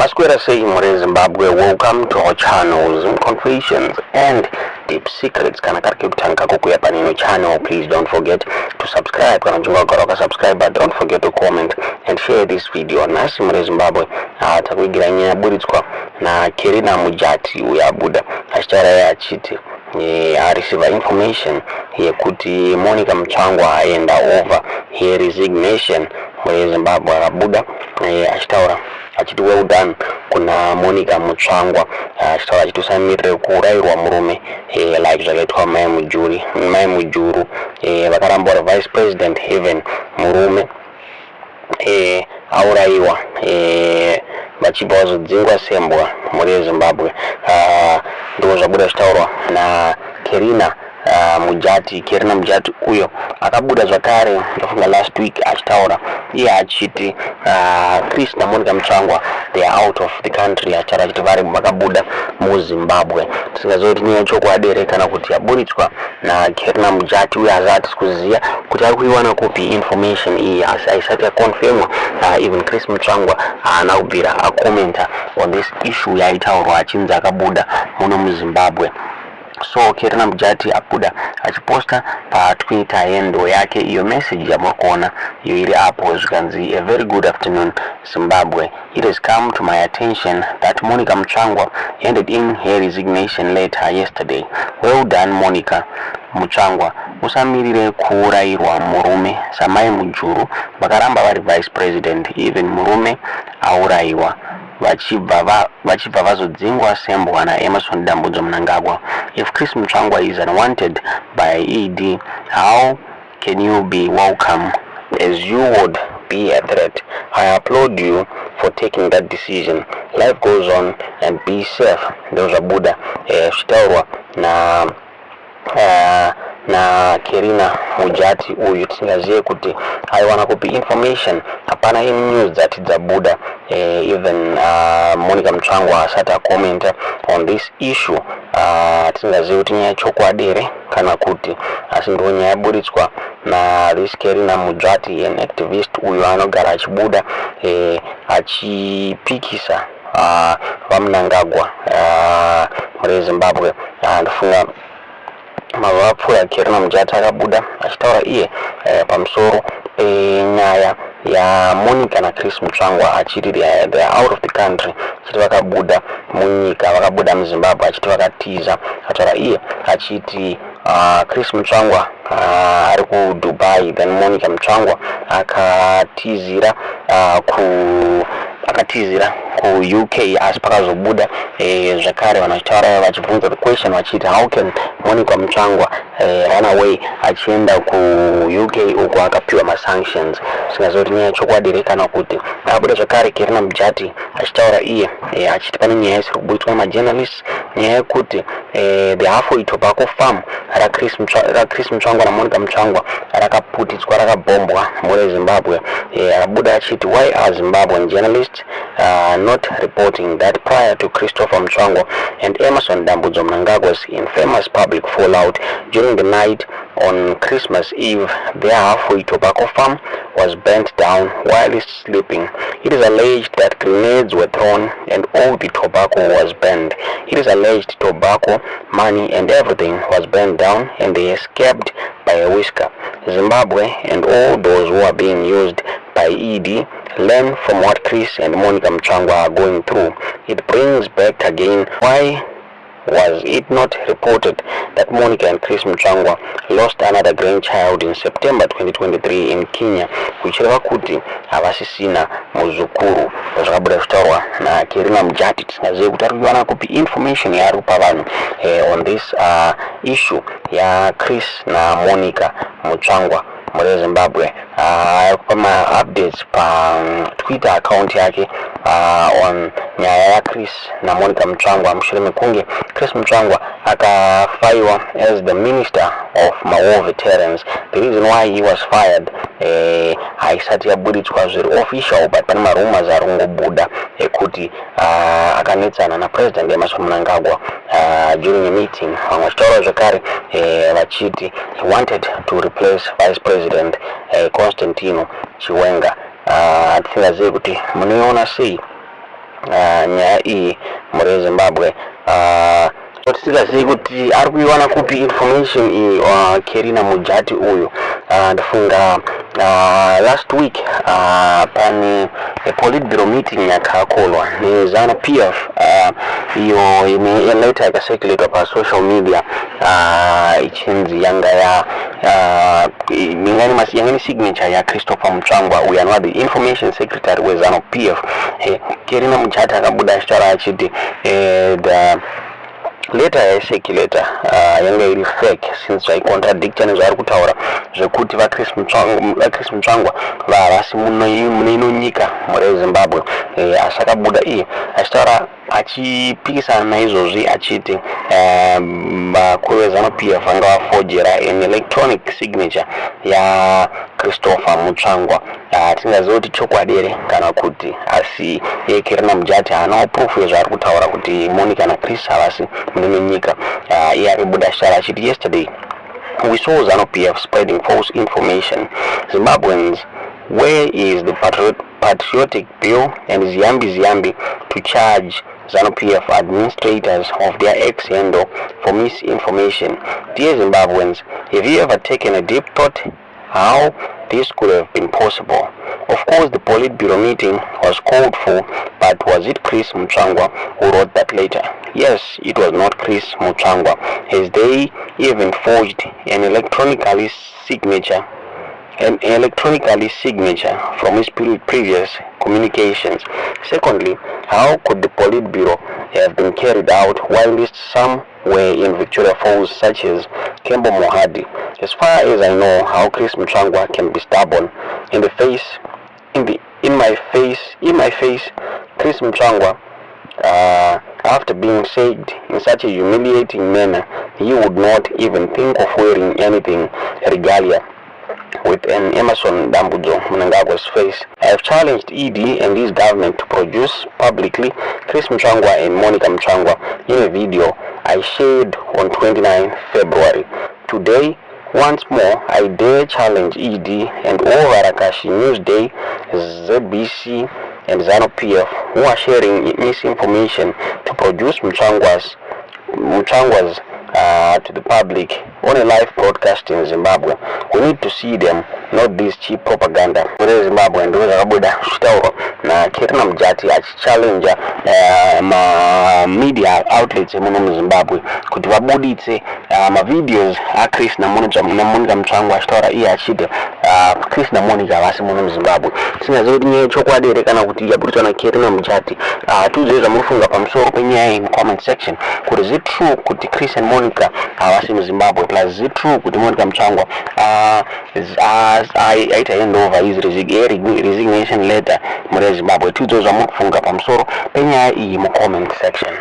Masquera saying in Zimbabwe, welcome to our channels, confessions and deep secrets. Kana kariki kutanka kukuya panino channel. Please don't forget to subscribe. Kana junga koroka subscribe, but don't forget to comment and share this video. Nasi in Zimbabwe takuigira nyaya buritswa na Kerina Mujati uyabuda ashitara ya chiti receive information yekuti Monica Mutsvangwa aenda over here resignation in Zimbabwe akabuda ashitaura achiti well done kuna Monica Mutsvangwa achitaura achitusamirire kuurayirwa murume like zvakaitwa mai mujuru vakaramba vice president even murume aurayiwa vachibva vazodzingwa sembwa muri Zimbabwe. Ndiko zvabuda zvitaurwa na Kerina Mujati uyo akabuda zvakare ndofunga last week achitaura iye achiti Chris na Monica Mutsvangwa they are out of the country, achara achiti vari vakabuda muZimbabwe. Tisingazoti nyaya chokwadi kana kuti yaburitswa na Kerina Mujati uyo azati kuziya kuti ari kuiwana kupi information iyi asi aisati yakonfirmwa. Even Chris Mutsvangwa haana kubvira akomenta on this issue yaitaurwa achinzi akabuda muno muZimbabwe. So Kerina Mujati abuda achiposta pa Twitter yendo yake iyo message yamwakona iyo iri apo zvikanzi a very good afternoon Zimbabwe. It has come to my attention that Monica Mutsvangwa handed in her resignation letter yesterday. Well done Monica Mutsvangwa, usamirire kuurayirwa murume samai mujuru vakaramba vari vice president, even murume aurayiwa vachibva vazodzingwa sembwa naEmmerson Mnangagwa. If Chris Mutsvangwa is unwanted by ED, how can you be welcome as you would be a threat? I applaud you for taking that decision. Life goes on and be safe. Ndio Buddha zvitaurwa na Kerina Mujati uyu tisingaziye kuti aiwana kupi information. Hapana any news that dzabuda even Monica Mutsvangwa asati akomenta on this issue. Tisingaziye kuti nyaya chokwadi kana kuti asi ndo nyaya yaburitswa na this Kerina Mujati, an activist uyu anogara achibuda achipikisa vaMnangagwa muri Zimbabwe. Ndofunga mavapfu ya Kerina Mujati akabuda achitaura iye pamusoro penyaya ya Monica na Chris Mutsvangwa achiti they are out of the country, achiti vakabuda munyika, vakabuda muZimbabwe, achiti vakatiza. Achitaura iye achiti Chris Mutsvangwa ari kuDubai, then Monica Mutsvangwa akatizira ku UK asi pakazobuda zvakare vanhu vachitaura vachibvunza the question vachiti how can Monica Mutsvangwa run away achienda ku UK uko akapiwa masanctions. Singazoti nyaya chokwadi kana kuti abuda zvakare Kerina Mujati achitaura iye achiti pane nyaya isiri kubuitwa nemajournalists, nyaya yekuti the halfway tobacco farm ra Chris Mutsvangwa na Monica Mutsvangwa rakaputidzwa rakabhombwa muri Zimbabwe. Abuda achiti why are Zimbabwean journalists not reporting that prior to Christopher Mutsvangwa and Emmerson Mnangagwa's infamous public fallout during the night on Christmas Eve, their halfway tobacco farm was burnt down while sleeping. It is alleged that grenades were thrown and all the tobacco was burned. It is alleged tobacco, money and everything was burned down and they escaped by a whisker. Zimbabwe and all those who are being used by ED learn from what Chris and Monica Mutsvangwa are going through. It brings back again, why was it not reported that Monica and Chris Mutsvangwa lost another grandchild in September 2023 in Kenya, kuchireva kuti havasisina muzukuru. Zvakabuda zvitaurwa na Kerina Mujati. Tisingazive kuti ari kuwana kupi information yaari kupa vanhu on this issue ya Chris na Monica Mutsvangwa muri Zimbabwe. Kupa ma-updates pa Twitter account yake on nyaya ya Chris na Monica Mutsvangwa mushure mekunge Chris Mutsvangwa akafaiwa as the Minister of War Veterans. The reason why he was fired haisati yaburitswa zviri official, but pane marumors ari kungobuda ekuti akanetsana na President Emmerson Mnangagwa during a meeting. Vamwe vachitaura zvakare vachiti he wanted to replace Vice President Constantino Chiwenga. Tisingazive kuti munoiona sei nyaya iyi muri Zimbabwe. Tisingazivi kuti ari kuiwana kupi information iyi Kerina Mujati uyu. Ndafunga last week pane politburo meeting yakakolwa neZanu-PF iyo yakaita yakasirculatewa pa social media ichinzi yanga yangani signature ya Christopher Mutsvangwa uyu anova the information secretary weZanu-PF. Kerina Mujati akabuda achitaura achiti later yaisirculata yanga iri fake since zvaicontradicta nezvaari kutaura zvekuti vaChris Mutsvangwa vavasi mune ino nyika muri Zimbabwe. Asi akabuda iye achitaura achipikisana naizvozvi achiti vakuru veZanu-PF vanga vafojera an electronic signature yaChristopher Mutsvangwa. Tingaziva kuti chokwadi here kana kuti, asi Kerina Mujati haanawo proof yezvaari kutaura kuti Monica naChris havasi mune nyika. Iye akabuda achitaura achiti yesterday we saw Zanu-PF spreading false information. Zimbabweans, where is the patriotic bill and Ziyambi to charge Zanu-PF administrators of their ex-handle for misinformation? Dear Zimbabweans, have you ever taken a deep thought how this could have been possible? Of course, the Politburo meeting was called for, but was it Chris Mutsvangwa who wrote that letter? Yes, it was not Chris Mutsvangwa, as they even forged an electronically signature from his previous communications. Secondly, how could the Politburo have been carried out while some were in Victoria Falls, such as Kembo Mohadi? As far as I know, how Chris Mutsvangwa can be stubborn in my face, Chris Mutsvangwa, after being said in such a humiliating manner, he would not even think of wearing anything regalia with an Emerson Dambudzo Mnangagwa's face. I have challenged ED and his government to produce publicly Chris Mutsvangwa and Monica Mutsvangwa in a video I shared on 29 February. Today, once more, I dare challenge ED and all Varakashi Newsday, ZBC and Zanu-PF who are sharing misinformation to produce Mutsvangwa's to the public on a live broadcast in Zimbabwe. We need to see them, not this cheap propaganda. Muri Zimbabwe ndo zvakabuda zvitaurwa naKerina Mujati achichallenja media outlets emuno muZimbabwe kuti vabuditse mavideos aChris naMonica Mutsvangwa achitaura iye achiti Chris naMonica havasi muno muZimbabwe. Tingaziva kuti nyaya chokwadi here kana kuti yaburiswa naKerina Mujati. Tiudzei zvamunofunga pamusoro penyaya iyi mucomment section. Kuti is it true kuti Chris and Monica havasi muZimbabwe? Plus is it true kuti Monica Mutsvangwa aita hand over his resignation letter muri Zimbabwe? Tiudzei zvamunofunga pamusoro penyaya iyi mucomment section.